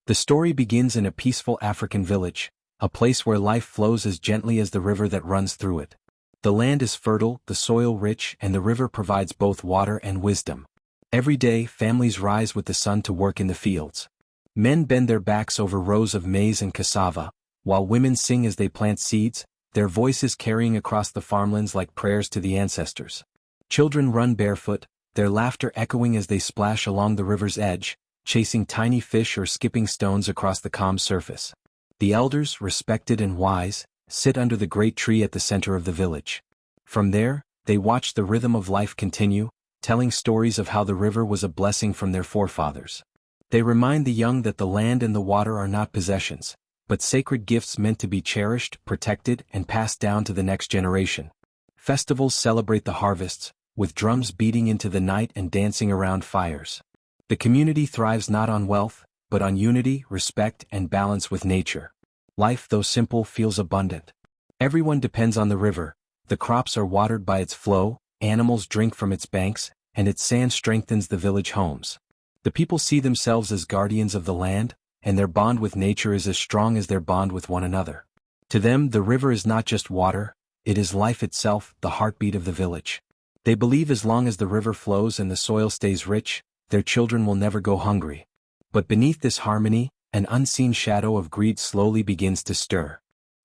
The story begins in a peaceful African village, a place where life flows as gently as the river that runs through it. The land is fertile, the soil rich, and the river provides both water and wisdom. Every day, families rise with the sun to work in the fields. Men bend their backs over rows of maize and cassava, while women sing as they plant seeds, their voices carrying across the farmlands like prayers to the ancestors. Children run barefoot, their laughter echoing as they splash along the river's edge, chasing tiny fish or skipping stones across the calm surface. The elders, respected and wise, sit under the great tree at the center of the village. From there, they watch the rhythm of life continue, telling stories of how the river was a blessing from their forefathers. They remind the young that the land and the water are not possessions, but sacred gifts meant to be cherished, protected, and passed down to the next generation. Festivals celebrate the harvests, with drums beating into the night and dancing around fires. The community thrives not on wealth, but on unity, respect, and balance with nature. Life, though simple, feels abundant. Everyone depends on the river, the crops are watered by its flow, animals drink from its banks, and its sand strengthens the village homes. The people see themselves as guardians of the land, and their bond with nature is as strong as their bond with one another. To them, the river is not just water, it is life itself, the heartbeat of the village. They believe as long as the river flows and the soil stays rich, their children will never go hungry. But beneath this harmony, an unseen shadow of greed slowly begins to stir.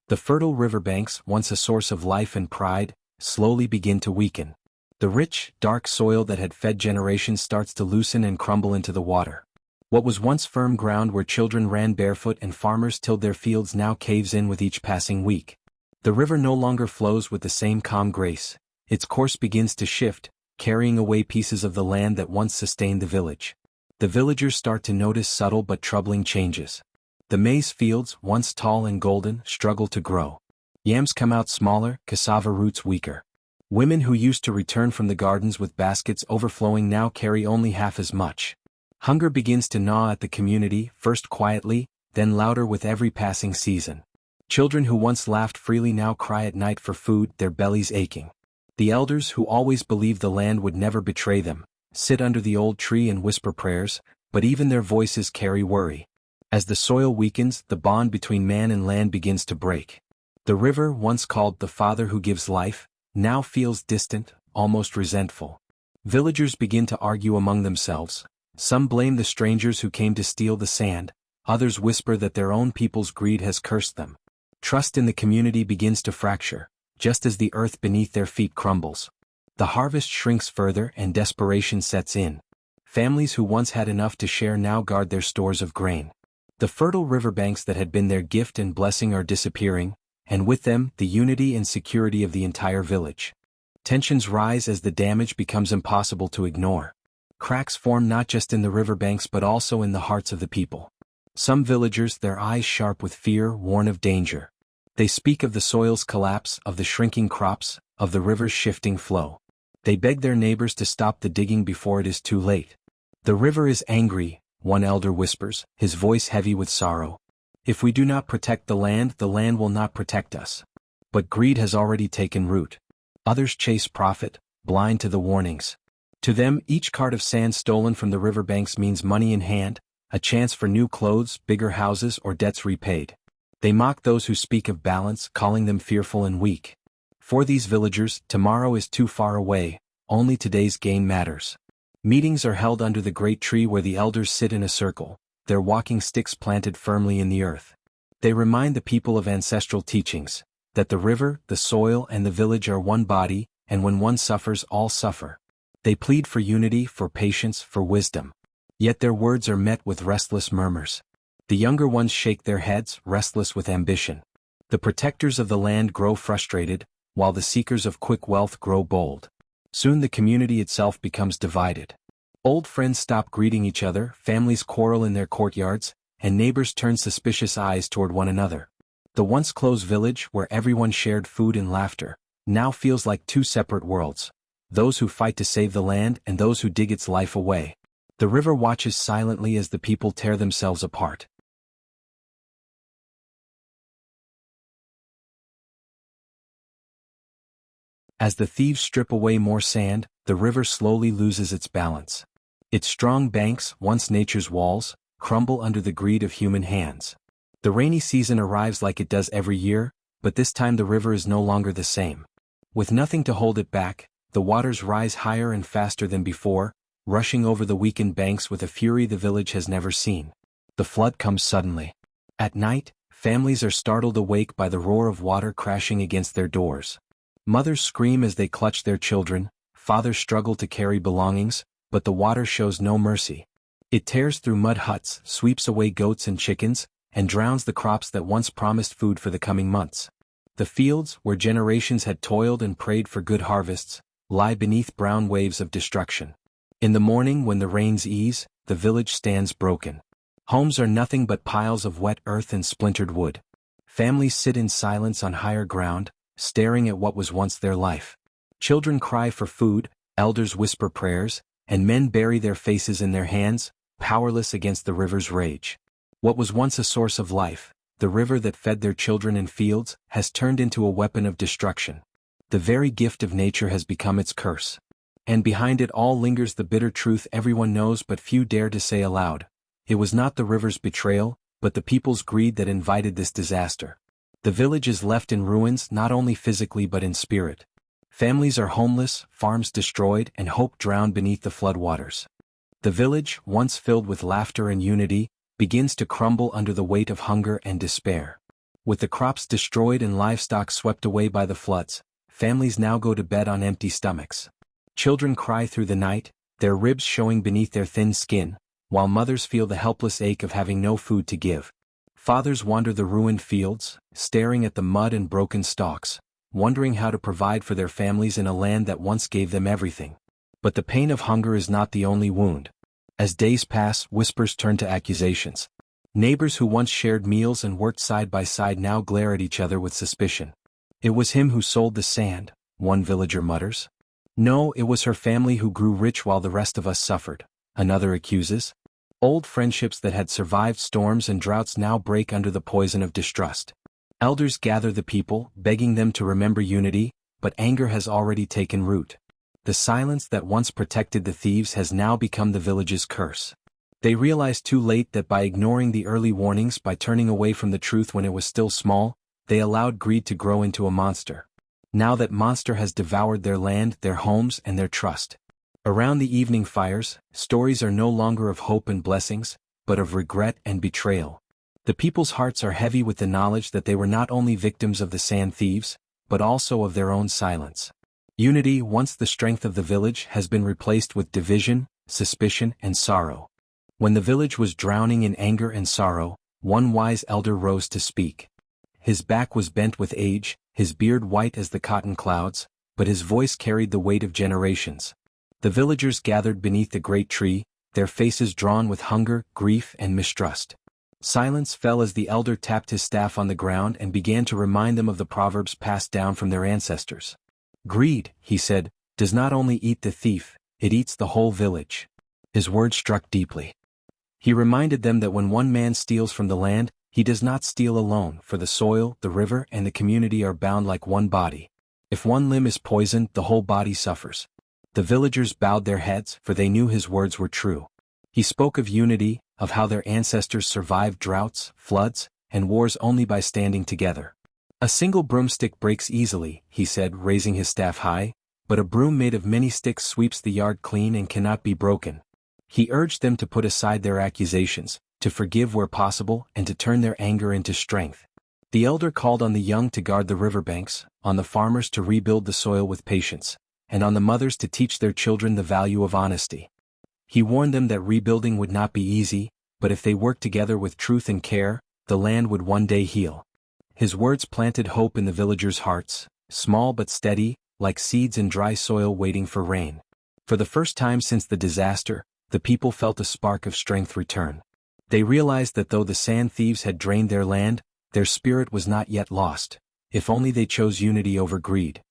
The fertile riverbanks, once a source of life and pride, slowly begin to weaken. The rich, dark soil that had fed generations starts to loosen and crumble into the water. What was once firm ground where children ran barefoot and farmers tilled their fields now caves in with each passing week. The river no longer flows with the same calm grace. Its course begins to shift, carrying away pieces of the land that once sustained the village. The villagers start to notice subtle but troubling changes. The maize fields, once tall and golden, struggle to grow. Yams come out smaller, cassava roots weaker. Women who used to return from the gardens with baskets overflowing now carry only half as much. Hunger begins to gnaw at the community, first quietly, then louder with every passing season. Children who once laughed freely now cry at night for food, their bellies aching. The elders, who always believed the land would never betray them, sit under the old tree and whisper prayers, but even their voices carry worry. As the soil weakens, the bond between man and land begins to break. The river, once called the Father who gives life, now feels distant, almost resentful. Villagers begin to argue among themselves. Some blame the strangers who came to steal the sand, others whisper that their own people's greed has cursed them. Trust in the community begins to fracture, just as the earth beneath their feet crumbles. The harvest shrinks further and desperation sets in. Families who once had enough to share now guard their stores of grain. The fertile riverbanks that had been their gift and blessing are disappearing, and with them, the unity and security of the entire village. Tensions rise as the damage becomes impossible to ignore. Cracks form not just in the riverbanks but also in the hearts of the people. Some villagers, their eyes sharp with fear, warn of danger. They speak of the soil's collapse, of the shrinking crops, of the river's shifting flow. They beg their neighbors to stop the digging before it is too late. The river is angry, one elder whispers, his voice heavy with sorrow. If we do not protect the land will not protect us. But greed has already taken root. Others chase profit, blind to the warnings. To them, each cart of sand stolen from the riverbanks means money in hand, a chance for new clothes, bigger houses, or debts repaid. They mock those who speak of balance, calling them fearful and weak. For these villagers, tomorrow is too far away, only today's gain matters. Meetings are held under the great tree where the elders sit in a circle, their walking sticks planted firmly in the earth. They remind the people of ancestral teachings, that the river, the soil, and the village are one body, and when one suffers, all suffer. They plead for unity, for patience, for wisdom. Yet their words are met with restless murmurs. The younger ones shake their heads, restless with ambition. The protectors of the land grow frustrated, while the seekers of quick wealth grow bold. Soon the community itself becomes divided. Old friends stop greeting each other, families quarrel in their courtyards, and neighbors turn suspicious eyes toward one another. The once close village, where everyone shared food and laughter, now feels like two separate worlds. Those who fight to save the land and those who dig its life away. The river watches silently as the people tear themselves apart. As the thieves strip away more sand, the river slowly loses its balance. Its strong banks, once nature's walls, crumble under the greed of human hands. The rainy season arrives like it does every year, but this time the river is no longer the same. With nothing to hold it back, the waters rise higher and faster than before, rushing over the weakened banks with a fury the village has never seen. The flood comes suddenly. At night, families are startled awake by the roar of water crashing against their doors. Mothers scream as they clutch their children, fathers struggle to carry belongings, but the water shows no mercy. It tears through mud huts, sweeps away goats and chickens, and drowns the crops that once promised food for the coming months. The fields, where generations had toiled and prayed for good harvests, lie beneath brown waves of destruction. In the morning when the rains ease, the village stands broken. Homes are nothing but piles of wet earth and splintered wood. Families sit in silence on higher ground, staring at what was once their life. Children cry for food, elders whisper prayers, and men bury their faces in their hands, powerless against the river's rage. What was once a source of life, the river that fed their children in fields, has turned into a weapon of destruction. The very gift of nature has become its curse. And behind it all lingers the bitter truth everyone knows but few dare to say aloud. It was not the river's betrayal, but the people's greed that invited this disaster. The village is left in ruins not only physically but in spirit. Families are homeless, farms destroyed, and hope drowned beneath the floodwaters. The village, once filled with laughter and unity, begins to crumble under the weight of hunger and despair. With the crops destroyed and livestock swept away by the floods, families now go to bed on empty stomachs. Children cry through the night, their ribs showing beneath their thin skin, while mothers feel the helpless ache of having no food to give. Fathers wander the ruined fields, staring at the mud and broken stalks, wondering how to provide for their families in a land that once gave them everything. But the pain of hunger is not the only wound. As days pass, whispers turn to accusations. Neighbors who once shared meals and worked side by side now glare at each other with suspicion. "It was him who sold the sand," one villager mutters. "No, it was her family who grew rich while the rest of us suffered," another accuses. Old friendships that had survived storms and droughts now break under the poison of distrust. Elders gather the people, begging them to remember unity, but anger has already taken root. The silence that once protected the thieves has now become the village's curse. They realize too late that by ignoring the early warnings, by turning away from the truth when it was still small, they allowed greed to grow into a monster. Now that monster has devoured their land, their homes, and their trust. Around the evening fires, stories are no longer of hope and blessings, but of regret and betrayal. The people's hearts are heavy with the knowledge that they were not only victims of the sand thieves, but also of their own silence. Unity, once the strength of the village, has been replaced with division, suspicion, and sorrow. When the village was drowning in anger and sorrow, one wise elder rose to speak. His back was bent with age, his beard white as the cotton clouds, but his voice carried the weight of generations. The villagers gathered beneath the great tree, their faces drawn with hunger, grief, and mistrust. Silence fell as the elder tapped his staff on the ground and began to remind them of the proverbs passed down from their ancestors. "Greed," he said, "does not only eat the thief, it eats the whole village." His words struck deeply. He reminded them that when one man steals from the land, he does not steal alone, for the soil, the river, and the community are bound like one body. If one limb is poisoned, the whole body suffers. The villagers bowed their heads, for they knew his words were true. He spoke of unity, of how their ancestors survived droughts, floods, and wars only by standing together. "A single broomstick breaks easily," he said, raising his staff high, "but a broom made of many sticks sweeps the yard clean and cannot be broken." He urged them to put aside their accusations, to forgive where possible, and to turn their anger into strength. The elder called on the young to guard the riverbanks, on the farmers to rebuild the soil with patience, and on the mothers to teach their children the value of honesty. He warned them that rebuilding would not be easy, but if they worked together with truth and care, the land would one day heal. His words planted hope in the villagers' hearts, small but steady, like seeds in dry soil waiting for rain. For the first time since the disaster, the people felt a spark of strength return. They realized that though the sand thieves had drained their land, their spirit was not yet lost, if only they chose unity over greed.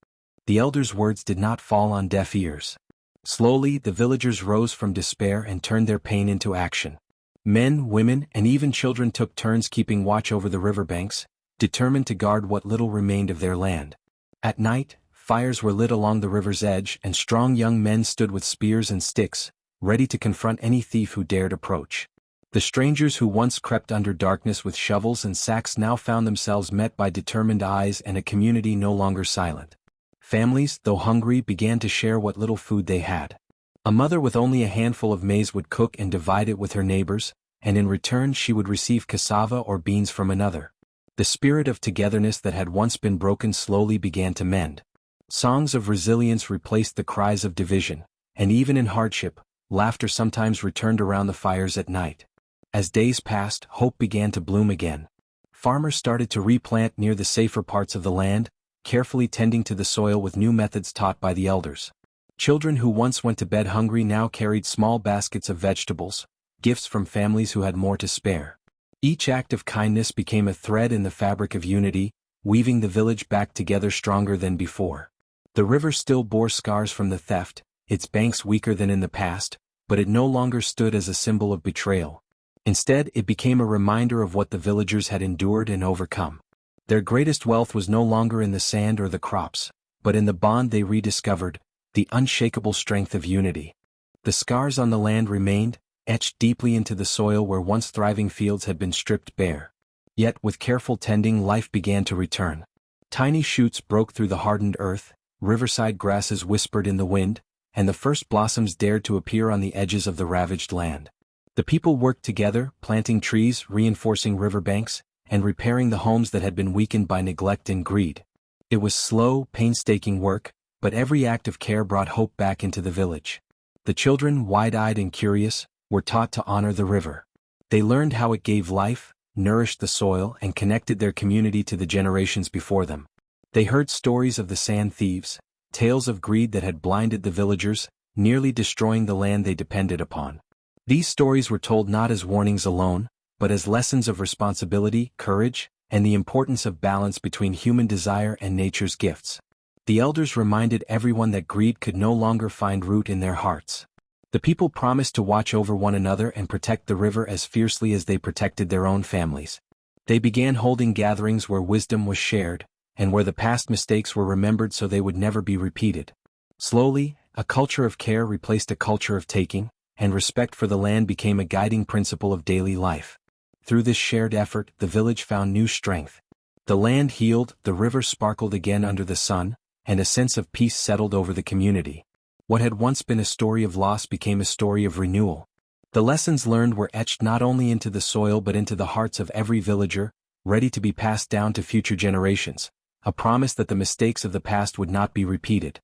The elders' words did not fall on deaf ears. Slowly, the villagers rose from despair and turned their pain into action. Men, women, and even children took turns keeping watch over the riverbanks, determined to guard what little remained of their land. At night, fires were lit along the river's edge, and strong young men stood with spears and sticks, ready to confront any thief who dared approach. The strangers who once crept under darkness with shovels and sacks now found themselves met by determined eyes and a community no longer silent. Families, though hungry, began to share what little food they had. A mother with only a handful of maize would cook and divide it with her neighbors, and in return she would receive cassava or beans from another. The spirit of togetherness that had once been broken slowly began to mend. Songs of resilience replaced the cries of division, and even in hardship, laughter sometimes returned around the fires at night. As days passed, hope began to bloom again. Farmers started to replant near the safer parts of the land, carefully tending to the soil with new methods taught by the elders. Children who once went to bed hungry now carried small baskets of vegetables, gifts from families who had more to spare. Each act of kindness became a thread in the fabric of unity, weaving the village back together stronger than before. The river still bore scars from the theft, its banks weaker than in the past, but it no longer stood as a symbol of betrayal. Instead, it became a reminder of what the villagers had endured and overcome. Their greatest wealth was no longer in the sand or the crops, but in the bond they rediscovered, the unshakable strength of unity. The scars on the land remained, etched deeply into the soil where once thriving fields had been stripped bare. Yet, with careful tending, life began to return. Tiny shoots broke through the hardened earth, riverside grasses whispered in the wind, and the first blossoms dared to appear on the edges of the ravaged land. The people worked together, planting trees, reinforcing riverbanks, and repairing the homes that had been weakened by neglect and greed. It was slow, painstaking work, but every act of care brought hope back into the village. The children, wide-eyed and curious, were taught to honor the river. They learned how it gave life, nourished the soil, and connected their community to the generations before them. They heard stories of the sand thieves, tales of greed that had blinded the villagers, nearly destroying the land they depended upon. These stories were told not as warnings alone, but as lessons of responsibility, courage, and the importance of balance between human desire and nature's gifts. The elders reminded everyone that greed could no longer find root in their hearts. The people promised to watch over one another and protect the river as fiercely as they protected their own families. They began holding gatherings where wisdom was shared, and where the past mistakes were remembered so they would never be repeated. Slowly, a culture of care replaced a culture of taking, and respect for the land became a guiding principle of daily life. Through this shared effort, the village found new strength. The land healed, the river sparkled again under the sun, and a sense of peace settled over the community. What had once been a story of loss became a story of renewal. The lessons learned were etched not only into the soil but into the hearts of every villager, ready to be passed down to future generations, a promise that the mistakes of the past would not be repeated.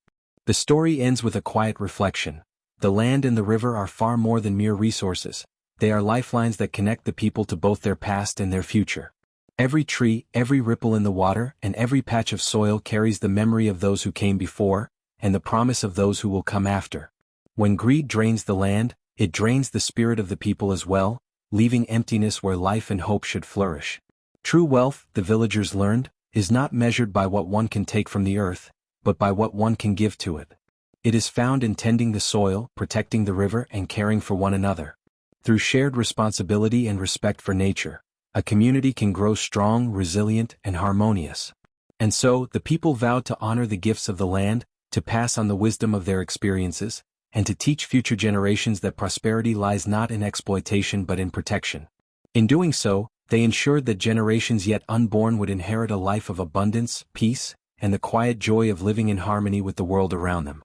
The story ends with a quiet reflection. The land and the river are far more than mere resources. They are lifelines that connect the people to both their past and their future. Every tree, every ripple in the water, and every patch of soil carries the memory of those who came before, and the promise of those who will come after. When greed drains the land, it drains the spirit of the people as well, leaving emptiness where life and hope should flourish. True wealth, the villagers learned, is not measured by what one can take from the earth, but by what one can give to it. It is found in tending the soil, protecting the river, and caring for one another. Through shared responsibility and respect for nature, a community can grow strong, resilient, and harmonious. And so, the people vowed to honor the gifts of the land, to pass on the wisdom of their experiences, and to teach future generations that prosperity lies not in exploitation but in protection. In doing so, they ensured that generations yet unborn would inherit a life of abundance, peace, and the quiet joy of living in harmony with the world around them.